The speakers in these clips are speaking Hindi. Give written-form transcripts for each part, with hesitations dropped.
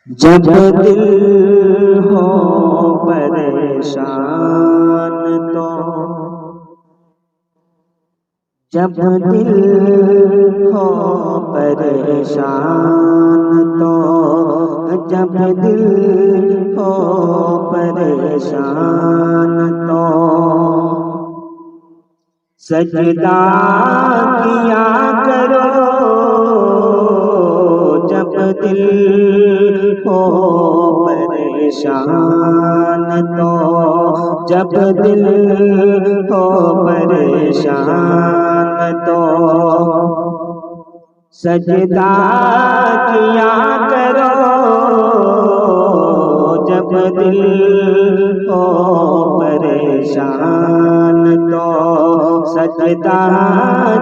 जब दिल हो परेशान तो जब दिल हो परेशान तो जब दिल हो परेशान तो सजदा किया करो। जब दिल हो परेशान तो जब दिल हो परेशान तो सजदा किया करो। जब दिल हो परेशान तो सजदा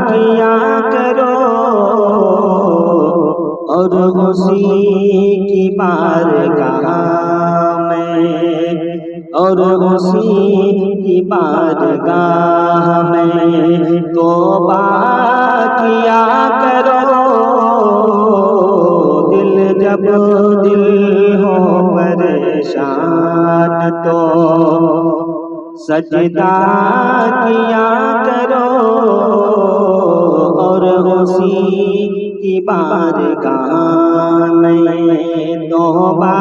किया करो और उसी की बारगाह में और उसी की बारगाह में तौबा किया करो। जब दिल हो परेशान तो सजदा किया करो और उसी की बारगाह में तौबा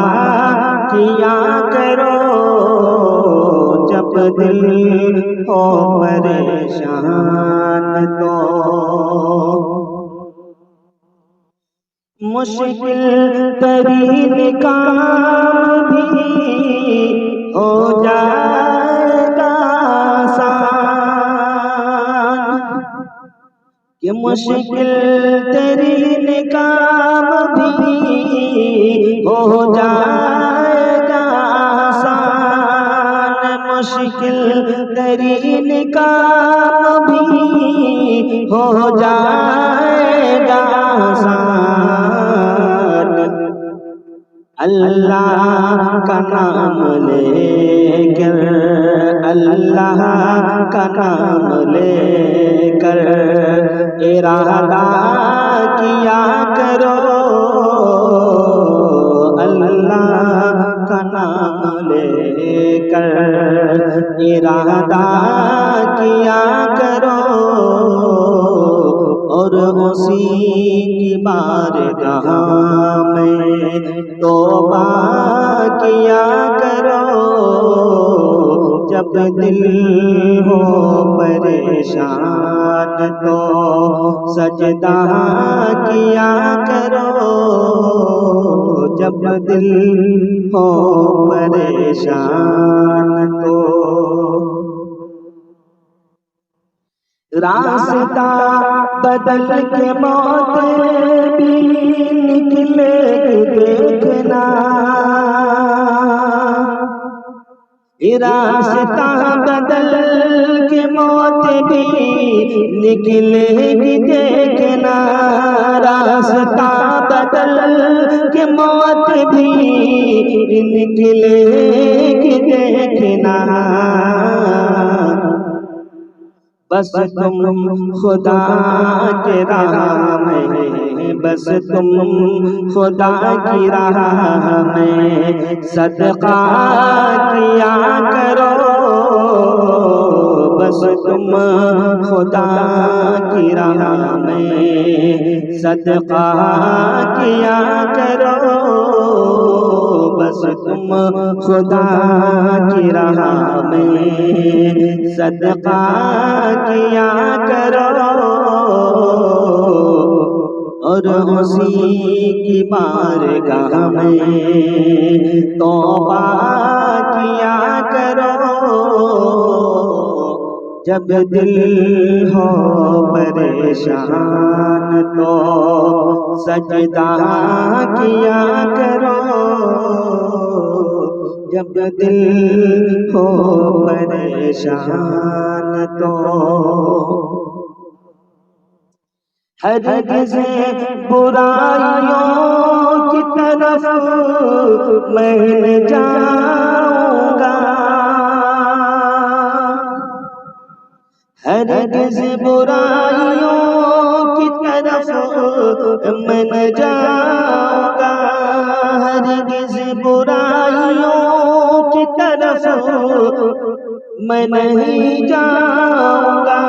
किया करो। जब दिल हो परेशान तो मुश्किल तरीन काम भी हो जाएगा आसान कि मुश्किल तरीन काम भी हो जाएगा आसान। मुश्किल तरीन काम भी हो जाएगा आसान। अल्लाह का नाम लेकर अल्लाह का नाम लेकर इरादा किया करो। अल्लाह का नाम लेकर इरादा किया करो और उसी की बारगाह में तौबा किया करो। जब दिल हो परेशान तो सजदा किया करो। जब दिल हो परेशान तो रास्ता बदल के मौत भी निकलेगी देखना। रास्ता बदल के मौत भी निकलेगी देखना। रास्ता बदल के मौत भी निकलेगी देखना। बस तुम खुदा के राह में बस तुम खुदा की राह में सदका किया करो। बस तुम खुदा की राह में सदका किया करो। बस तुम खुदा की राह में सदका किया करो और उसी की बारगाह में तौबा किया करो। जब दिल हो परेशान तो सजदा किया करो। जब दिल हो परेशान तो हरगिज़ बुराइयों की तरफ मैं न जाऊंगा। हरगिज़ बुराइयों की तरफ मैं न जाऊंगा। हरगिज़ बुराइयों की तरफ मैं नहीं जाऊंगा,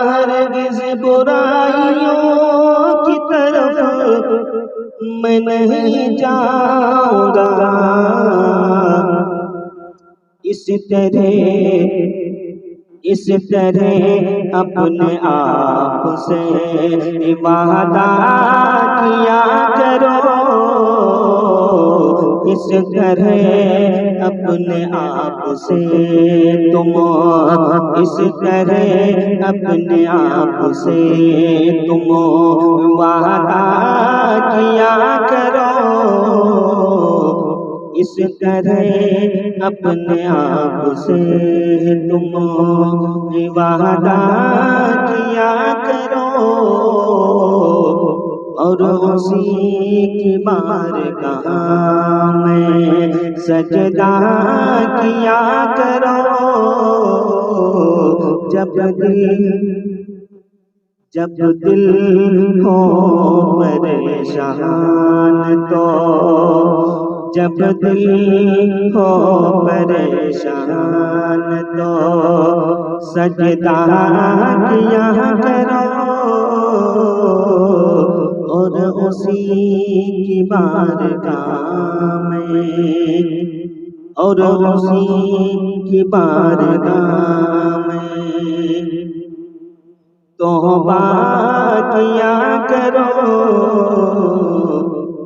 हरगिज़ बुराइयों की तरफ मैं नहीं जाऊंगा। इस तरह अपने आप से वादा किया करो, इस तरह अपने आप से तुम, इस तरह अपने आप से तुम वादा किया करो, इस तरह अपने आप से तुम वादा किया करो, और उसी की बारगाह में सजदा किया करो। जब दिल हो परेशान तो, जब दिल हो परेशान तो सजदा किया करो, और उसी की बारगाह में, और उसी की बारगाह में तौबा किया करो।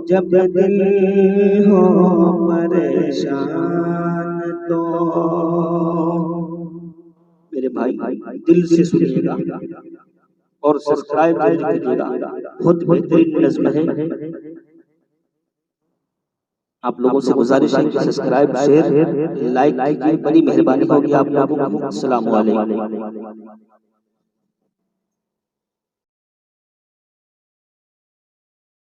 जब दिल हो परेशान तो, मेरे भाई दिल से सुनिएगा और सब्सक्राइब कीजिएगा, बहुत बेहतरीन नज़्म है। आप लोगों से गुजारिश है कि सब्सक्राइब, शेयर, लाइक कीजिए, बड़ी मेहरबानी होगी आप लोगों की। अस्सलाम वालेकुम।